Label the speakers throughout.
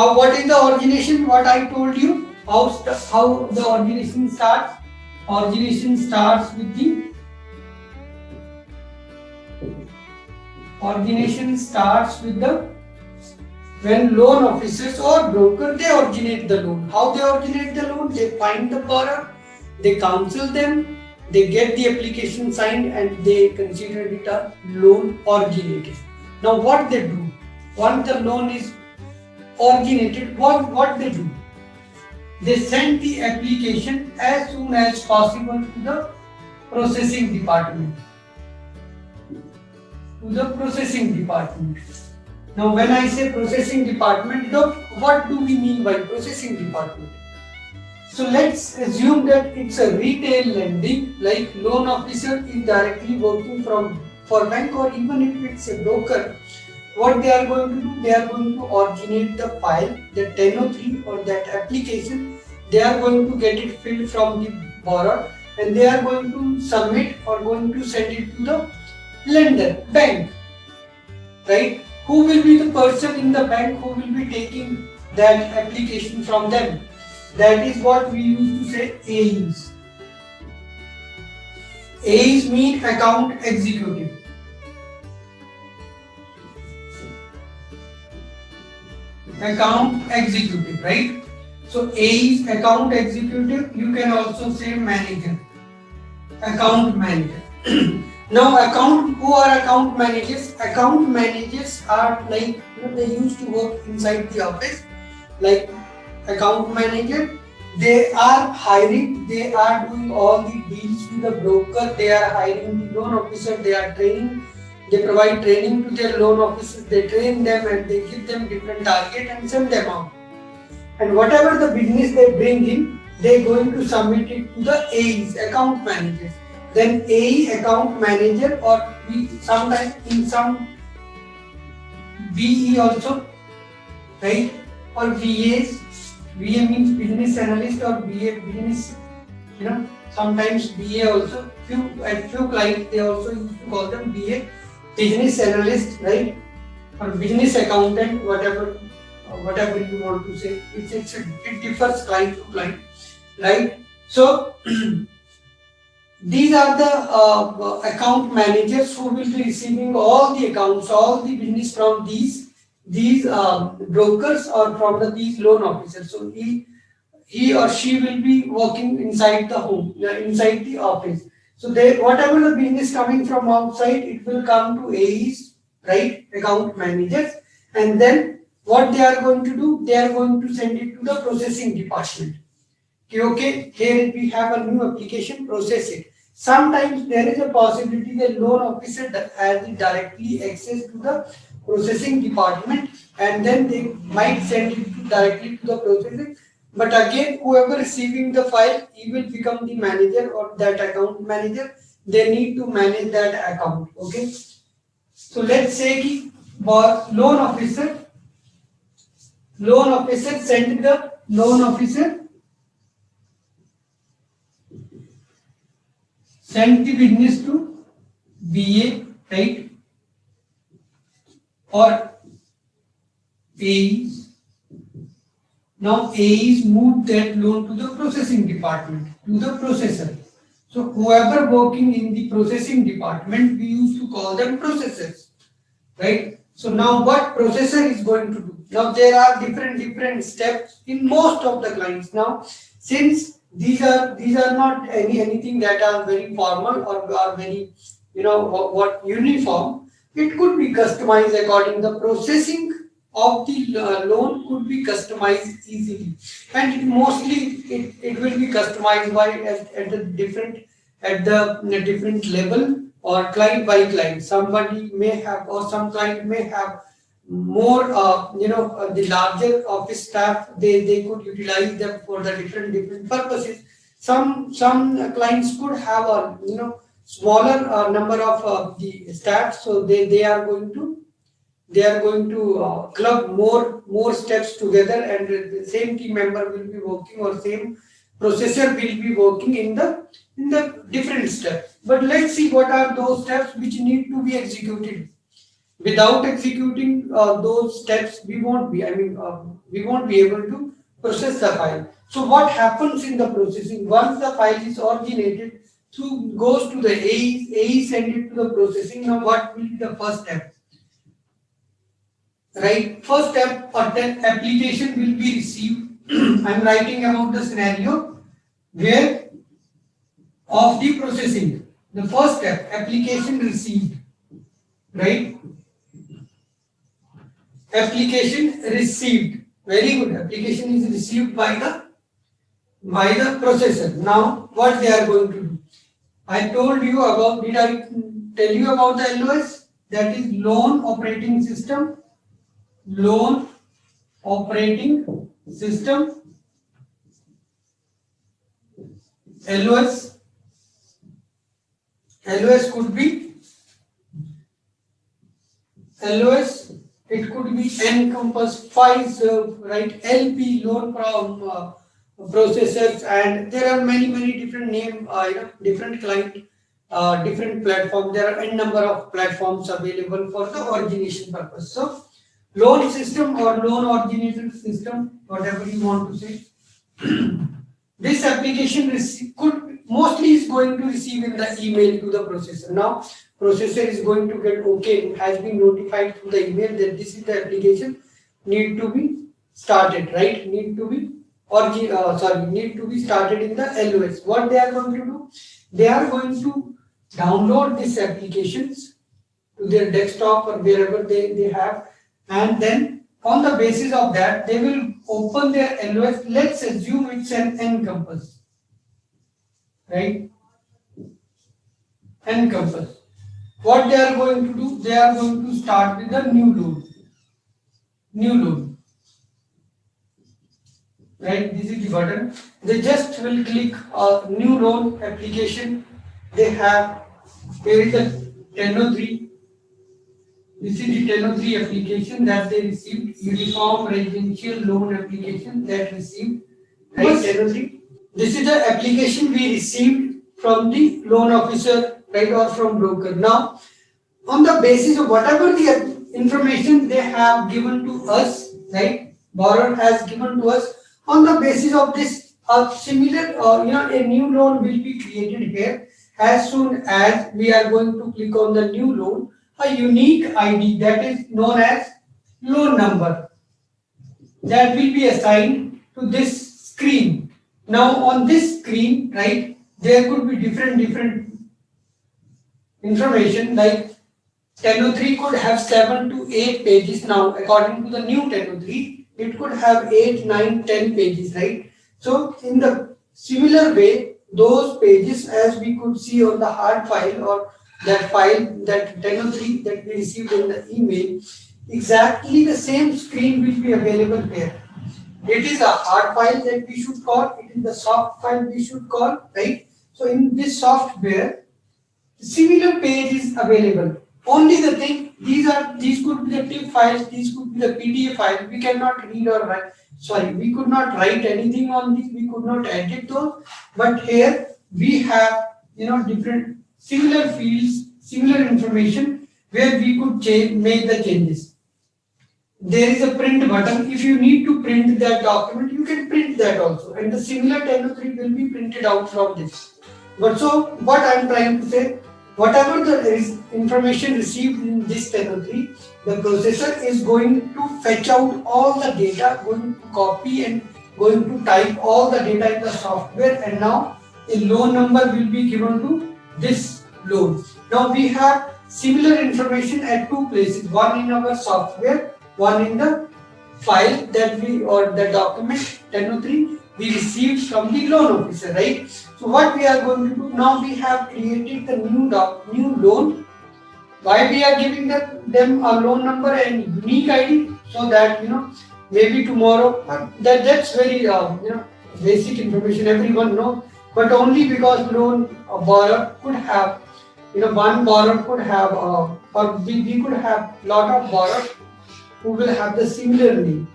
Speaker 1: Now what is the origination? What I told you, how the origination starts? Origination starts with the when loan officers or broker, they originate the loan. How they originate the loan? They find the borrower, they counsel them, they get the application signed, and they consider it a loan originated. Now what they do? Once the loan is originated, what they do? They send the application as soon as possible to the processing department. Now when I say processing department, what do we mean by processing department? So let's assume that it's a retail lending, like loan officer is directly working for bank, or even if it's a broker, what they are going to do, they are going to originate the file, the 1003 or that application, they are going to get it filled from the borrower, and they are going to submit or going to send it to the lender, bank, right? Who will be the person in the bank who will be taking that application from them? That is what we used to say AEs. AEs mean account executive. Account executive, right? So AEs, account executive, you can also say manager, account manager. Now who are account managers? Account managers are like, they used to work inside the office, like account manager. They are hiring, they are doing all the deals with the broker, they are hiring the loan officer, they are training, they provide training to their loan officers, they train them and they give them different target and send them out. And whatever the business they bring in, they are going to submit it to the AEs, account managers. Then AE, account manager, or sometimes in some BE also, right? Or VAs. VA means business analyst, or BA business, sometimes BA also. At few clients they also used to call them BA, business analyst, right? Or business accountant, whatever you want to say. It differs client to client, right? So these are the account managers who will be receiving all the accounts, all the business from these brokers or from these loan officers. So he or she will be working inside the home, inside the office. So whatever the business coming from outside, it will come to AEs, right, account managers, and then what they are going to do, they are going to send it to the processing department. Okay, here we have a new application, process it. Sometimes there is a possibility the loan officer has directly access to the processing department, and then they might send it directly to the processing. But again, whoever receiving the file, he will become the manager or that account manager. They need to manage that account. Okay. So let's say कि loan officer send the loan officer send the business to BA, right, or AEs. Now AEs move that loan to the processing department, to the processor. So whoever working in the processing department, we used to call them processors, right? So now what processor is going to do? Now there are different steps in most of the clients. Now since these are not anything that are very formal or are very uniform, it could be customized according to the processing of the loan could be customized easily, and it will be customized at the different level or client by client. Somebody may have, or some client may have more the larger office staff, they could utilize them for the different purposes. Some clients could have a smaller number of the staff, so they are going to club more steps together, and the same team member will be working, or same processor will be working in the different steps. But let's see what are those steps which need to be executed. Without executing those steps, we won't be able to process the file. So what happens in the processing? Once the file is originated, goes to the AE send it to the processing. Now what will be the first step? Right, first step, application will be received. I'm writing about the scenario where of the processing. The first step, application received, right? Application received. Very good. Application is received by the processor. Now, what they are going to do? I told you about. Did I tell you about the LOS? That is loan operating system. Loan operating system. LOS. LOS could be LOS. It could be Encompass, Fiserv, right? LP, loan processors, and there are many different different client, different platforms. There are n number of platforms available for the origination purpose. So, loan system or loan origination system, whatever you want to say. This application could mostly is going to receive in the email to the processor. Now, processor is going to get okay, has been notified through the email that this is the application need to be started, right? Need to be need to be started in the LOS. What they are going to do? They are going to download these applications to their desktop or wherever they have, and then on the basis of that, they will open their LOS. Let's assume it's an Encompass, right? Encompass. What they are going to do? They are going to start with a new loan. New loan. Right? This is the button. They just will click new loan application. They have, here is the Tenno 3. This is the Tenno 3 application that they received. Uniform residential loan application that received. Right? Tenno 3. This is the application we received from the loan officer, right, or from broker. Now, on the basis of whatever the information they have given to us, right, borrower has given to us, on the basis of this, a similar, a new loan will be created here. As soon as we are going to click on the new loan, a unique ID that is known as loan number that will be assigned to this screen. Now on this screen, right, there could be different information, like Tenno 3 could have 7 to 8 pages. Now according to the new Tenno 3, it could have 8, 9, 10 pages, right? So in the similar way, those pages, as we could see on the hard file or that file, that Tenno 3 that we received in the email, exactly the same screen will be available here. It is a hard file that we should call, it is the soft file we should call, right? So in this software, similar page is available. Only the thing, these could be the TIFF files, these could be the PDF files. We cannot read or write. Sorry, we could not write anything on these. We could not edit those. But here we have, different similar fields, similar information where we could make the changes. There is a print button. If you need to print that document, you can print that also. And the similar Tenno 3 will be printed out from this. But so what I am trying to say, whatever the information received in this Tenno 3, the processor is going to fetch out all the data, going to copy and going to type all the data in the software, and now a loan number will be given to this loan. Now we have similar information at two places, one in our software, one in the file that we, or the document Tenno 3 we received from the loan officer, right? So what we are going to do now, we have created the new loan. Why we are giving them a loan number and unique ID, so that maybe tomorrow, that's very basic information everyone knows, but only because loan borrower could have, one borrower could have, or we could have lot of borrowers who will have the similar name.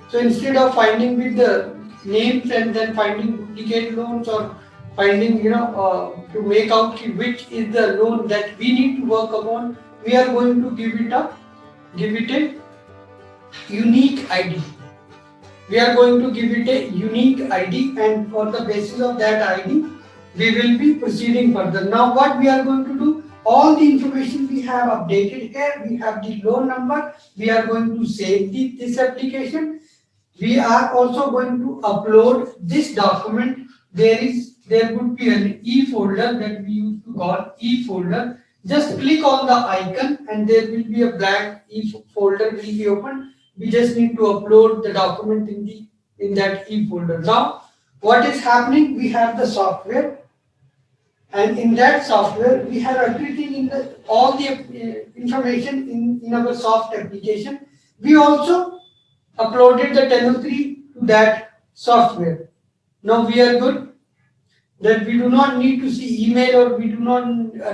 Speaker 1: So instead of finding with the names and then finding duplicate loans, or finding to make out which is the loan that we need to work upon, we are going to give it a unique ID. We are going to give it a unique ID, and for the basis of that ID, we will be proceeding further. Now, what we are going to do? All the information we have updated here, we have the loan number, we are going to save this application. We are also going to upload this document. There would be an e-folder that we used to call e-folder. Just click on the icon and there will be a blank e-folder will be opened. We just need to upload the document in that e-folder. Now, what is happening? We have the software, and in that software we have everything all the information in our soft application. We also uploaded the 1003 to that software. Now we are good that we do not need to see email, or we do not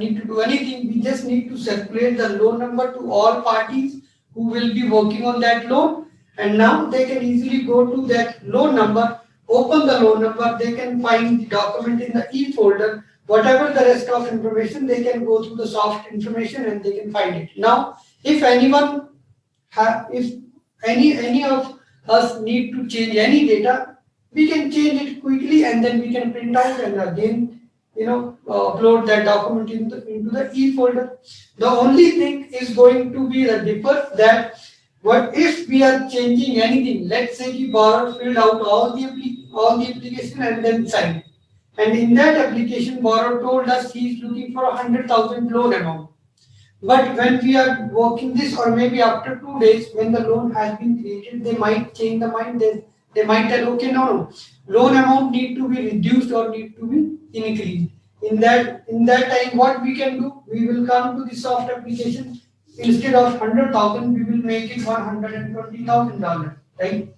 Speaker 1: need to do anything. We just need to circulate the loan number to all parties who will be working on that loan, and now they can easily go to that loan number, open the loan number, they can find the document in the e-folder. Whatever the rest of information, they can go through the soft information and they can find it. Now, if anyone if any of us need to change any data, we can change it quickly, and then we can print out and again upload that document into the e-folder. The only thing is going to be the differ that what if we are changing anything. Let's say the borrower filled out all the application and then signed, and in that application borrower told us he is looking for 100,000 loan amount. But when we are working this, or maybe after 2 days when the loan has been created, they might change the mind. They might tell, okay, no, loan amount need to be reduced or need to be increased. In that time, what we can do, we will come to the soft application. Instead of 100,000, we will make it $120,000, right?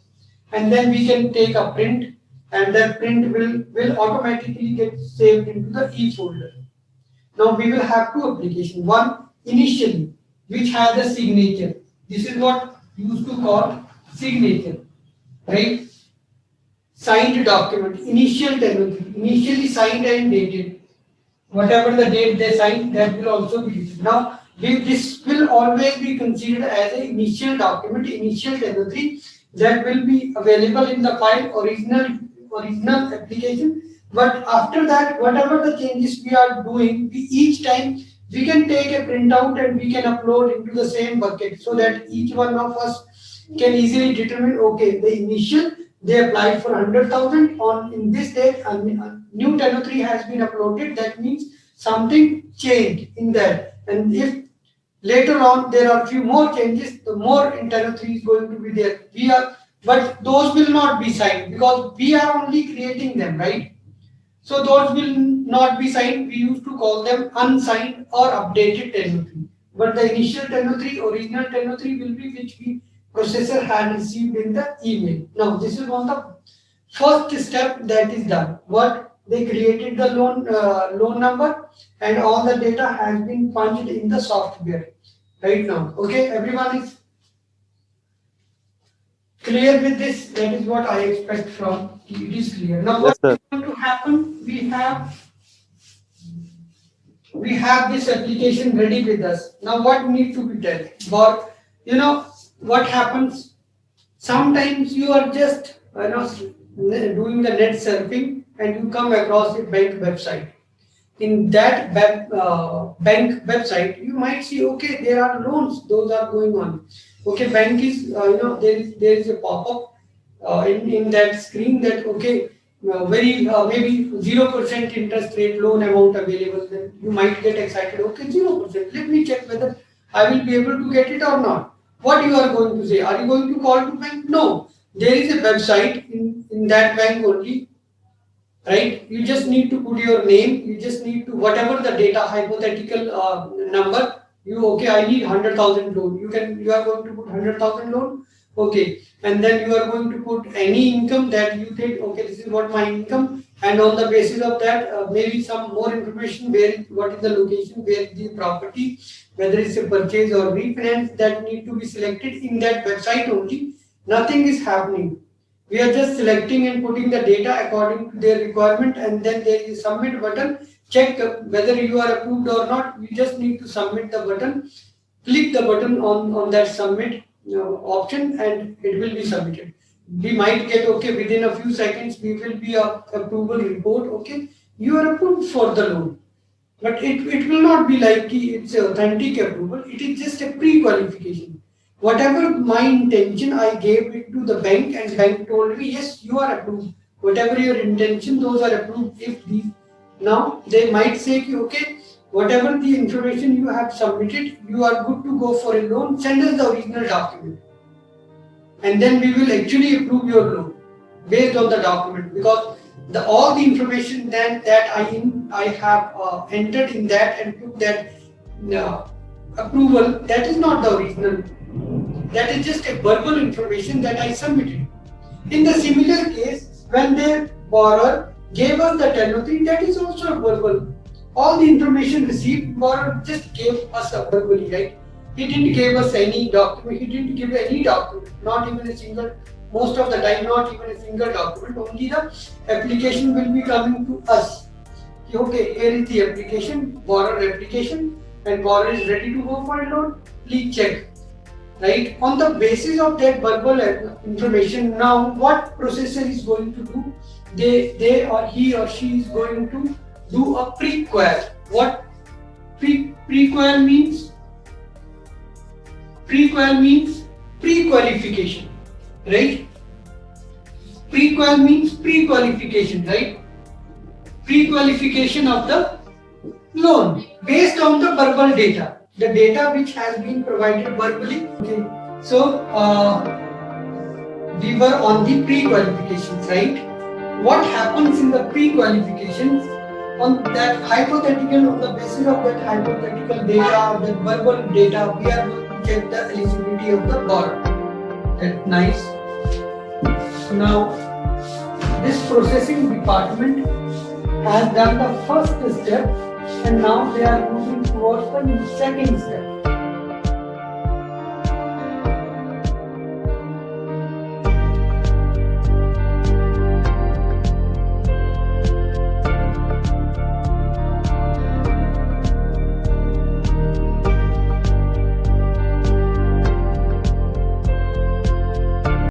Speaker 1: And then we can take a print, and that print will automatically get saved into the e-folder. Now we will have two applications. One initially, which has a signature. This is what we used to call signature, right? Signed document, initial 1003, initially signed and dated. Whatever the date they signed, that will also be used. Now, this will always be considered as an initial document, initial 1003, that will be available in the file original application. But after that, whatever the changes we are doing, each time we can take a printout and we can upload into the same bucket, so that each one of us can easily determine, okay, the initial they applied for 100,000 on in this date, a new 1003 has been uploaded. That means something changed in that, and if later on there are few more changes, the more in 1003 is going to be there. But those will not be signed because we are only creating them, right? So those will not be signed. We used to call them unsigned or updated 1003. But the initial 1003, original 1003 will be which we processor had received in the email. Now this is one of the first step that is done. What they created the loan number, and all the data has been punched in the software right now. Okay, everyone is clear with this? That is what I expect from you. It is clear. Now what is going to happen? We have this application ready with us. Now what needs to be done? But what happens? Sometimes you are just doing the net surfing and you come across a bank website. In that bank website, you might see, okay, there are loans, those are going on. Okay, bank is there is a pop-up in that screen that okay, maybe 0% interest rate loan amount available. Then you might get excited. Okay, 0%. Let me check whether I will be able to get it or not. What you are going to say? Are you going to call to bank? No. There is a website in that bank only, right? You just need to put your name. You just need to whatever the data hypothetical number. I need 100,000 loan. You are going to put 100,000 loan. Okay, and then you are going to put any income that you think. Okay, this is what my income, and on the basis of that, maybe some more information what is the location, where is the property, whether it's a purchase or refinance, that need to be selected in that website only. Nothing is happening. We are just selecting and putting the data according to their requirement, and then there is a submit button. Check whether you are approved or not. You just need to submit the button, click the button on that submit option and it will be submitted. We might get okay within a few seconds. We will be a approval report. Okay, you are approved for the loan, but it will not be like it's a authentic approval. It is just a pre-qualification. Whatever my intention, I gave it to the bank, and bank told me yes, you are approved. Whatever your intention, those are approved. If these now they might say okay, whatever the information you have submitted, you are good to go for a loan. Send us the original document, and then we will actually approve your loan based on the document, because all the information that I have entered in that and took that approval, that is not the original. That is just a verbal information that I submitted. In the similar case, when the borrower gave us the tenure, that is also verbal. All the information received, borrower just gave us a verbally, right? He didn't give us any document. He didn't give any document, not even a single. Most of the time, not even a single document. Only the application will be coming to us. Okay, here is the application, borrower application, and borrower is ready to go for a loan. Please check. Right? On the basis of that verbal information, now what processor is going to do? They or he or she is going to do a pre-qual. What pre-qual means? Pre-qual means pre-qualification, right? Pre-qual means pre-qualification, right? Pre-qualification of the loan based on the verbal data. The data which has been provided verbally. Okay. So we were on the pre-qualifications, right? What happens in the pre-qualifications? On that hypothetical, on the basis of that hypothetical data, that verbal data, we are going to check the eligibility of the borrower. That's nice. Now, this processing department has done the first step, and now they are moving towards the second step.